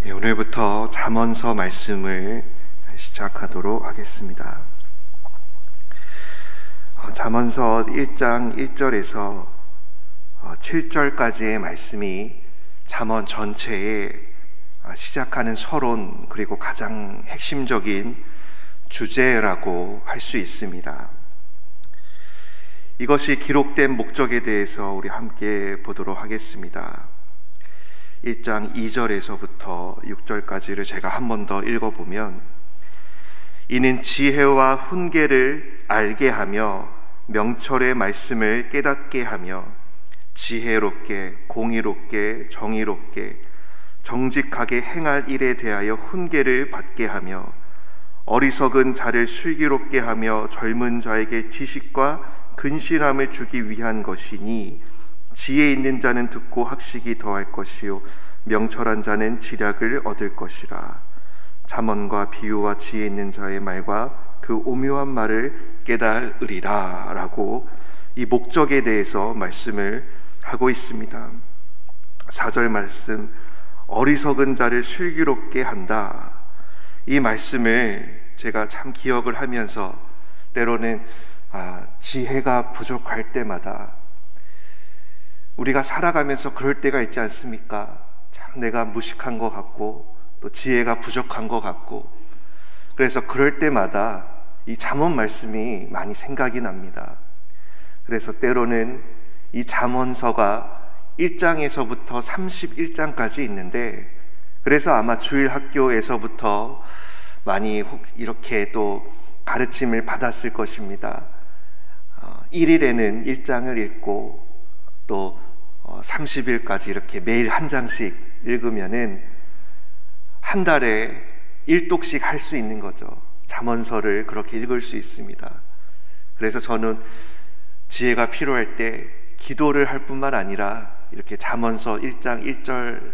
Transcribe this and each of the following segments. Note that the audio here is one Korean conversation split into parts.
오늘부터 잠언서 말씀을 시작하도록 하겠습니다. 잠언서 1장 1절에서 7절까지의 말씀이 잠언 전체에 시작하는 서론 그리고 가장 핵심적인 주제라고 할 수 있습니다. 이것이 기록된 목적에 대해서 우리 함께 보도록 하겠습니다. 1장 2절에서부터 6절까지를 제가 한 번 더 읽어보면, 이는 지혜와 훈계를 알게 하며 명철의 말씀을 깨닫게 하며 지혜롭게 공의롭게 정의롭게 정직하게 행할 일에 대하여 훈계를 받게 하며 어리석은 자를 슬기롭게 하며 젊은 자에게 지식과 근신함을 주기 위한 것이니, 지혜 있는 자는 듣고 학식이 더할 것이요 명철한 자는 지략을 얻을 것이라. 잠언과 비유와 지혜 있는 자의 말과 그 오묘한 말을 깨달으리라 라고 이 목적에 대해서 말씀을 하고 있습니다. 4절 말씀, 어리석은 자를 슬기롭게 한다. 이 말씀을 제가 참 기억을 하면서 때로는 지혜가 부족할 때마다 우리가 살아가면서 그럴 때가 있지 않습니까? 참 내가 무식한 것 같고 또 지혜가 부족한 것 같고, 그래서 그럴 때마다 이 잠언 말씀이 많이 생각이 납니다. 그래서 때로는 이 잠언서가 1장에서부터 31장까지 있는데, 그래서 아마 주일 학교에서부터 많이 이렇게 또 가르침을 받았을 것입니다. 1일에는 1장을 읽고 또 30일까지 이렇게 매일 한 장씩 읽으면은 한 달에 1독씩 할 수 있는 거죠. 잠언서를 그렇게 읽을 수 있습니다. 그래서 저는 지혜가 필요할 때 기도를 할 뿐만 아니라 이렇게 잠언서 1장 1절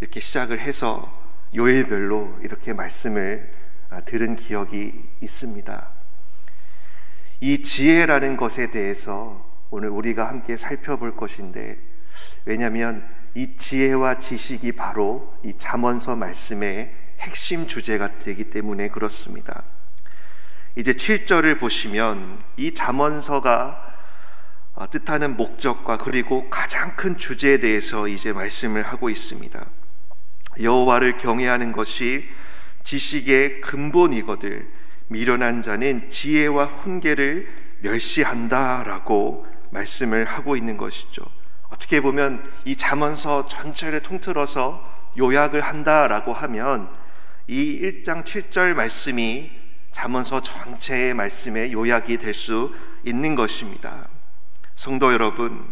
이렇게 시작을 해서 요일별로 이렇게 말씀을 들은 기억이 있습니다. 이 지혜라는 것에 대해서 오늘 우리가 함께 살펴볼 것인데, 왜냐하면 이 지혜와 지식이 바로 이 잠언서 말씀의 핵심 주제가 되기 때문에 그렇습니다. 이제 7절을 보시면 이 잠언서가 뜻하는 목적과 그리고 가장 큰 주제에 대해서 이제 말씀을 하고 있습니다. 여호와를 경외하는 것이 지식의 근본이거늘 미련한 자는 지혜와 훈계를 멸시한다라고 말씀을 하고 있는 것이죠. 어떻게 보면 이 잠언서 전체를 통틀어서 요약을 한다라고 하면 이 1장 7절 말씀이 잠언서 전체의 말씀의 요약이 될 수 있는 것입니다. 성도 여러분,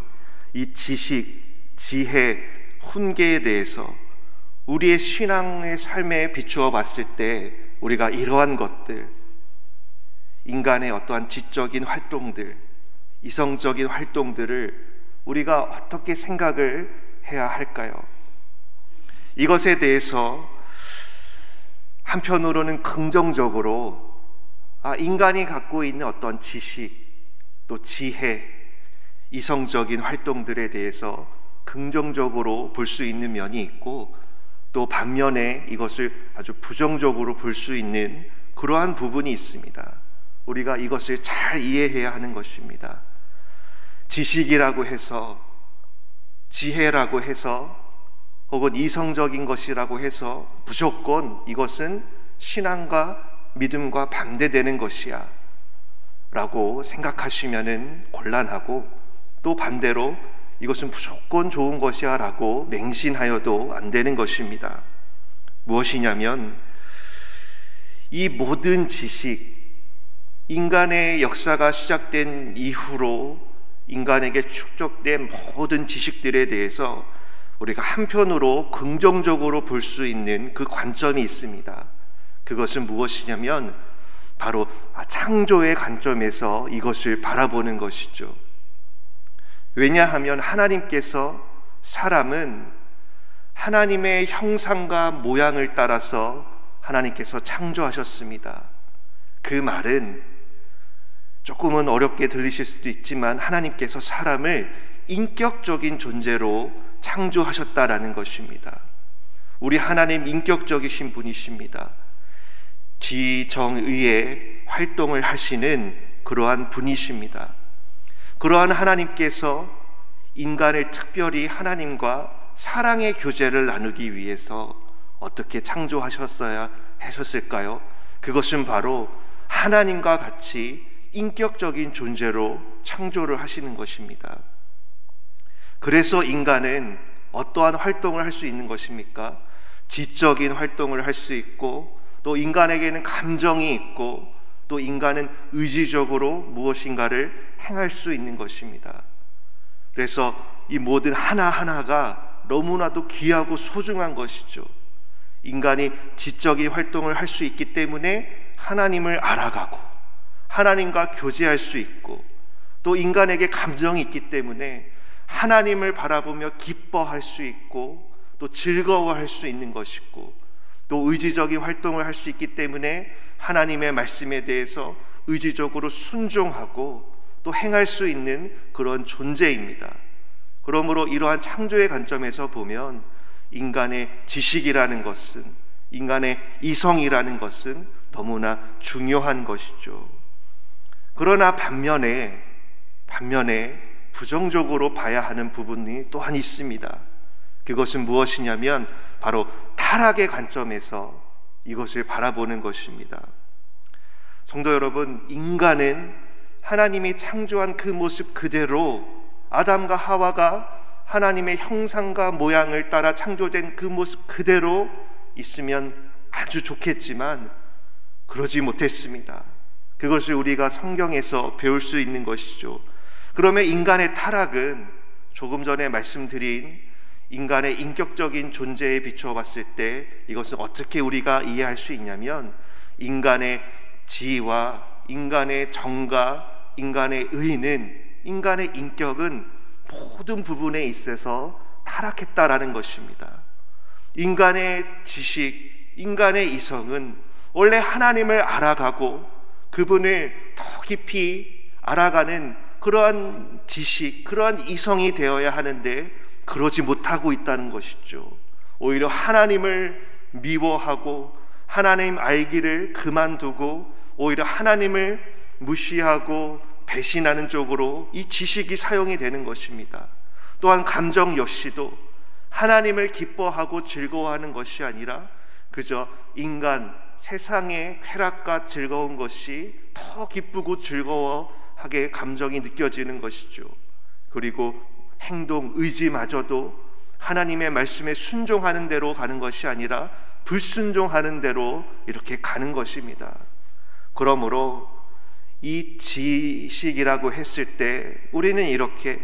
이 지식, 지혜, 훈계에 대해서 우리의 신앙의 삶에 비추어 봤을 때 우리가 이러한 것들, 인간의 어떠한 지적인 활동들, 이성적인 활동들을 우리가 어떻게 생각을 해야 할까요? 이것에 대해서 한편으로는 긍정적으로 인간이 갖고 있는 어떤 지식, 또 지혜, 이성적인 활동들에 대해서 긍정적으로 볼 수 있는 면이 있고, 또 반면에 이것을 아주 부정적으로 볼 수 있는 그러한 부분이 있습니다. 우리가 이것을 잘 이해해야 하는 것입니다. 지식이라고 해서, 지혜라고 해서, 혹은 이성적인 것이라고 해서 무조건 이것은 신앙과 믿음과 반대되는 것이야 라고 생각하시면은 곤란하고, 또 반대로 이것은 무조건 좋은 것이야 라고 맹신하여도 안 되는 것입니다. 무엇이냐면, 이 모든 지식, 인간의 역사가 시작된 이후로 인간에게 축적된 모든 지식들에 대해서 우리가 한편으로 긍정적으로 볼 수 있는 그 관점이 있습니다. 그것은 무엇이냐면 바로 창조의 관점에서 이것을 바라보는 것이죠. 왜냐하면 하나님께서 사람은 하나님의 형상과 모양을 따라서 하나님께서 창조하셨습니다. 그 말은 조금은 어렵게 들리실 수도 있지만 하나님께서 사람을 인격적인 존재로 창조하셨다라는 것입니다. 우리 하나님 인격적이신 분이십니다. 지정의의 활동을 하시는 그러한 분이십니다. 그러한 하나님께서 인간을 특별히 하나님과 사랑의 교제를 나누기 위해서 어떻게 창조하셨어야 하셨을까요? 그것은 바로 하나님과 같이 인격적인 존재로 창조를 하시는 것입니다. 그래서 인간은 어떠한 활동을 할 수 있는 것입니까? 지적인 활동을 할 수 있고, 또 인간에게는 감정이 있고, 또 인간은 의지적으로 무엇인가를 행할 수 있는 것입니다. 그래서 이 모든 하나하나가 너무나도 귀하고 소중한 것이죠. 인간이 지적인 활동을 할 수 있기 때문에 하나님을 알아가고 하나님과 교제할 수 있고, 또 인간에게 감정이 있기 때문에 하나님을 바라보며 기뻐할 수 있고 또 즐거워할 수 있는 것이고, 또 의지적인 활동을 할 수 있기 때문에 하나님의 말씀에 대해서 의지적으로 순종하고 또 행할 수 있는 그런 존재입니다. 그러므로 이러한 창조의 관점에서 보면 인간의 지식이라는 것은, 인간의 이성이라는 것은 너무나 중요한 것이죠. 그러나 반면에 부정적으로 봐야 하는 부분이 또한 있습니다. 그것은 무엇이냐면 바로 타락의 관점에서 이것을 바라보는 것입니다. 성도 여러분, 인간은 하나님이 창조한 그 모습 그대로, 아담과 하와가 하나님의 형상과 모양을 따라 창조된 그 모습 그대로 있으면 아주 좋겠지만 그러지 못했습니다. 그것을 우리가 성경에서 배울 수 있는 것이죠. 그러면 인간의 타락은 조금 전에 말씀드린 인간의 인격적인 존재에 비추어 봤을 때 이것은 어떻게 우리가 이해할 수 있냐면, 인간의 지와 인간의 정과 인간의 의는, 인간의 인격은 모든 부분에 있어서 타락했다라는 것입니다. 인간의 지식, 인간의 이성은 원래 하나님을 알아가고 그분을 더 깊이 알아가는 그러한 지식, 그러한 이성이 되어야 하는데 그러지 못하고 있다는 것이죠. 오히려 하나님을 미워하고 하나님 알기를 그만두고 오히려 하나님을 무시하고 배신하는 쪽으로 이 지식이 사용이 되는 것입니다. 또한 감정 역시도 하나님을 기뻐하고 즐거워하는 것이 아니라 그저 인간, 세상의 쾌락과 즐거운 것이 더 기쁘고 즐거워하게 감정이 느껴지는 것이죠. 그리고 행동, 의지마저도 하나님의 말씀에 순종하는 대로 가는 것이 아니라 불순종하는 대로 이렇게 가는 것입니다. 그러므로 이 지식이라고 했을 때 우리는 이렇게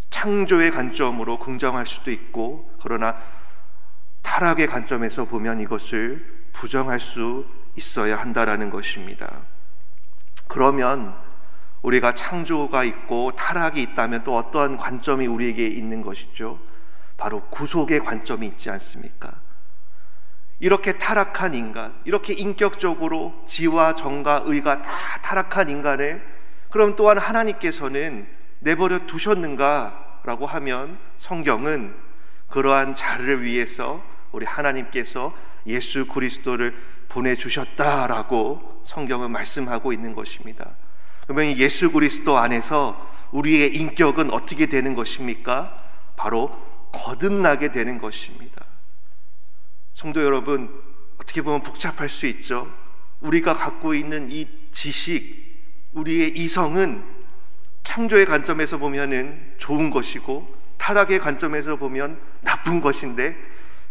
창조의 관점으로 긍정할 수도 있고, 그러나 타락의 관점에서 보면 이것을 부정할 수 있어야 한다라는 것입니다. 그러면 우리가 창조가 있고 타락이 있다면 또 어떠한 관점이 우리에게 있는 것이죠? 바로 구속의 관점이 있지 않습니까? 이렇게 타락한 인간, 이렇게 인격적으로 지와 정과 의가 다 타락한 인간을 그럼 또한 하나님께서는 내버려 두셨는가? 라고 하면 성경은 그러한 자를 위해서 우리 하나님께서 예수 그리스도를 보내주셨다라고 성경은 말씀하고 있는 것입니다. 그러면 예수 그리스도 안에서 우리의 인격은 어떻게 되는 것입니까? 바로 거듭나게 되는 것입니다. 성도 여러분, 어떻게 보면 복잡할 수 있죠. 우리가 갖고 있는 이 지식, 우리의 이성은 창조의 관점에서 보면은 좋은 것이고 타락의 관점에서 보면 나쁜 것인데,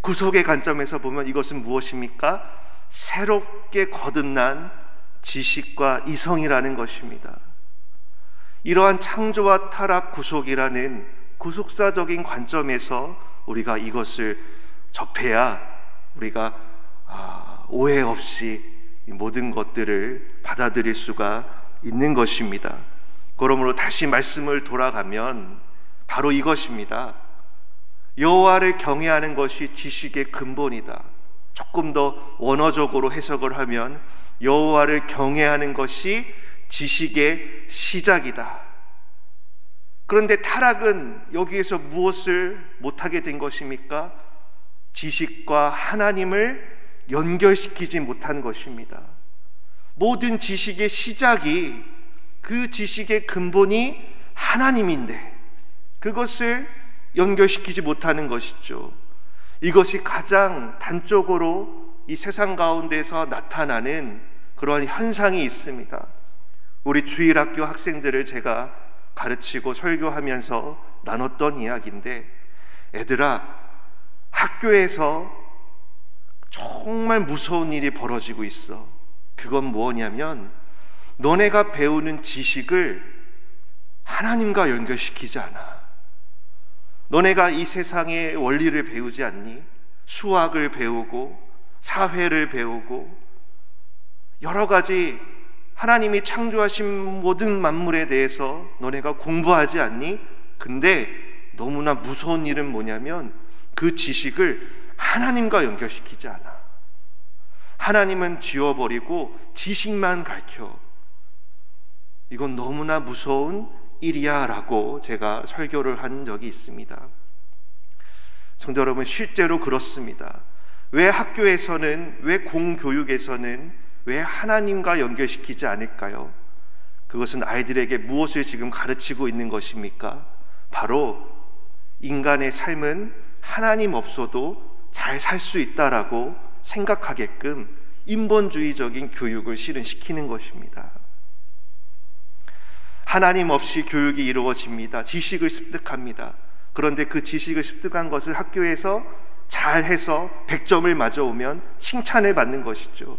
구속의 관점에서 보면 이것은 무엇입니까? 새롭게 거듭난 지식과 이성이라는 것입니다. 이러한 창조와 타락, 구속이라는 구속사적인 관점에서 우리가 이것을 접해야 우리가 오해 없이 모든 것들을 받아들일 수가 있는 것입니다. 그러므로 다시 말씀을 돌아가면 바로 이것입니다. 여호와를 경외하는 것이 지식의 근본이다. 조금 더 원어적으로 해석을 하면 여호와를 경외하는 것이 지식의 시작이다. 그런데 타락은 여기에서 무엇을 못하게 된 것입니까? 지식과 하나님을 연결시키지 못한 것입니다. 모든 지식의 시작이, 그 지식의 근본이 하나님인데 그것을 연결시키지 못하는 것이죠. 이것이 가장 단적으로 이 세상 가운데서 나타나는 그러한 현상이 있습니다. 우리 주일학교 학생들을 제가 가르치고 설교하면서 나눴던 이야기인데, 애들아, 학교에서 정말 무서운 일이 벌어지고 있어. 그건 뭐냐면 너네가 배우는 지식을 하나님과 연결시키지 않아. 너네가 이 세상의 원리를 배우지 않니? 수학을 배우고 사회를 배우고 여러 가지 하나님이 창조하신 모든 만물에 대해서 너네가 공부하지 않니? 근데 너무나 무서운 일은 뭐냐면 그 지식을 하나님과 연결시키지 않아. 하나님은 지워버리고 지식만 가르쳐. 이건 너무나 무서운 일이야 라고 제가 설교를 한 적이 있습니다. 성도 여러분, 실제로 그렇습니다. 왜 학교에서는, 왜 공교육에서는 왜 하나님과 연결시키지 않을까요? 그것은 아이들에게 무엇을 지금 가르치고 있는 것입니까? 바로 인간의 삶은 하나님 없어도 잘 살 수 있다라고 생각하게끔 인본주의적인 교육을 실현시키는 것입니다. 하나님 없이 교육이 이루어집니다. 지식을 습득합니다. 그런데 그 지식을 습득한 것을 학교에서 잘해서 100점을 맞아오면 칭찬을 받는 것이죠.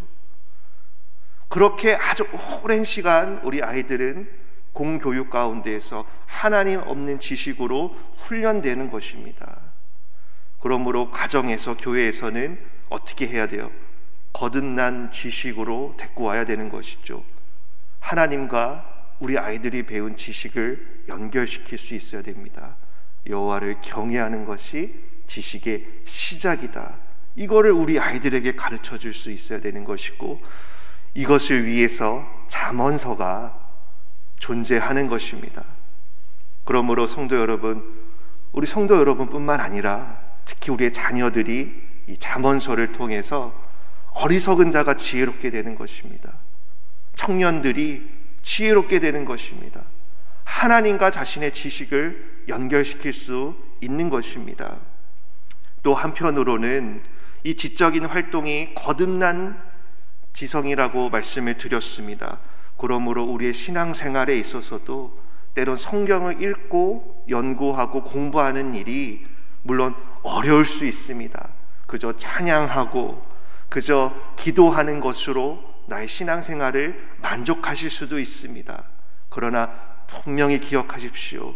그렇게 아주 오랜 시간 우리 아이들은 공교육 가운데에서 하나님 없는 지식으로 훈련되는 것입니다. 그러므로 가정에서, 교회에서는 어떻게 해야 돼요? 거듭난 지식으로 데리고 와야 되는 것이죠. 하나님과 우리 아이들이 배운 지식을 연결시킬 수 있어야 됩니다. 여호와를 경외하는 것이 지식의 시작이다. 이거를 우리 아이들에게 가르쳐 줄 수 있어야 되는 것이고, 이것을 위해서 잠언서가 존재하는 것입니다. 그러므로 성도 여러분, 우리 성도 여러분뿐만 아니라 특히 우리의 자녀들이 이 잠언서를 통해서 어리석은 자가 지혜롭게 되는 것입니다. 청년들이 지혜롭게 되는 것입니다. 하나님과 자신의 지식을 연결시킬 수 있는 것입니다. 또 한편으로는 이 지적인 활동이 거듭난 지성이라고 말씀을 드렸습니다. 그러므로 우리의 신앙생활에 있어서도 때론 성경을 읽고 연구하고 공부하는 일이 물론 어려울 수 있습니다. 그저 찬양하고 그저 기도하는 것으로 나의 신앙생활을 만족하실 수도 있습니다. 그러나 분명히 기억하십시오.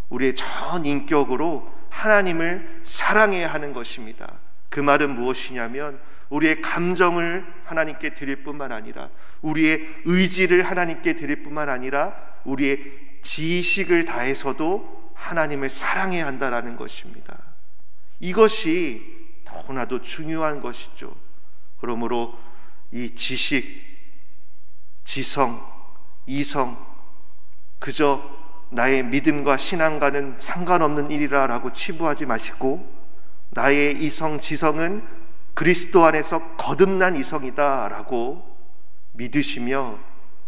우리의 전 인격으로 하나님을 사랑해야 하는 것입니다. 그 말은 무엇이냐면 우리의 감정을 하나님께 드릴 뿐만 아니라, 우리의 의지를 하나님께 드릴 뿐만 아니라 우리의 지식을 다해서도 하나님을 사랑해야 한다라는 것입니다. 이것이 너무나도 중요한 것이죠. 그러므로 이 지식, 지성, 이성, 그저 나의 믿음과 신앙과는 상관없는 일이라고 치부하지 마시고, 나의 이성, 지성은 그리스도 안에서 거듭난 이성이다 라고 믿으시며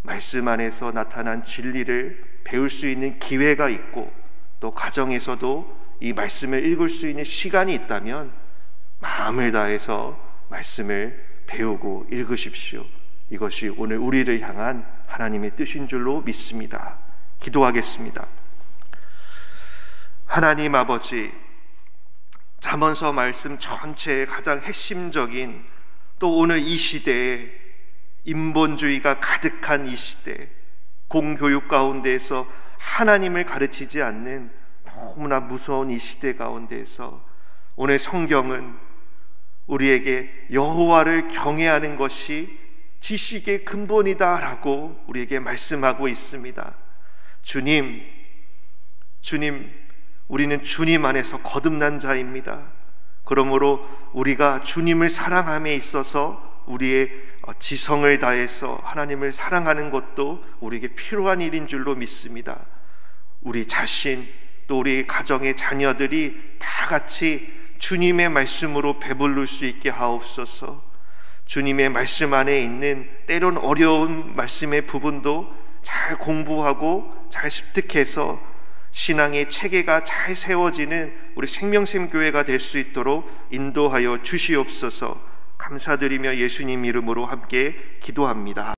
말씀 안에서 나타난 진리를 배울 수 있는 기회가 있고, 또 가정에서도 이 말씀을 읽을 수 있는 시간이 있다면 마음을 다해서 말씀을 배우고 읽으십시오. 이것이 오늘 우리를 향한 하나님의 뜻인 줄로 믿습니다. 기도하겠습니다. 하나님 아버지, 잠언서 말씀 전체의 가장 핵심적인, 또 오늘 이 시대에 인본주의가 가득한 이 시대, 공교육 가운데에서 하나님을 가르치지 않는 너무나 무서운 이 시대 가운데에서 오늘 성경은 우리에게 여호와를 경외하는 것이 지식의 근본이다라고 우리에게 말씀하고 있습니다. 주님, 우리는 주님 안에서 거듭난 자입니다. 그러므로 우리가 주님을 사랑함에 있어서 우리의 지성을 다해서 하나님을 사랑하는 것도 우리에게 필요한 일인 줄로 믿습니다. 우리 자신, 또 우리 가정의 자녀들이 다 같이 주님의 말씀으로 배부를 수 있게 하옵소서. 주님의 말씀 안에 있는 때론 어려운 말씀의 부분도 잘 공부하고 잘 습득해서 신앙의 체계가 잘 세워지는 우리 생명샘교회가 될 수 있도록 인도하여 주시옵소서. 감사드리며 예수님 이름으로 함께 기도합니다.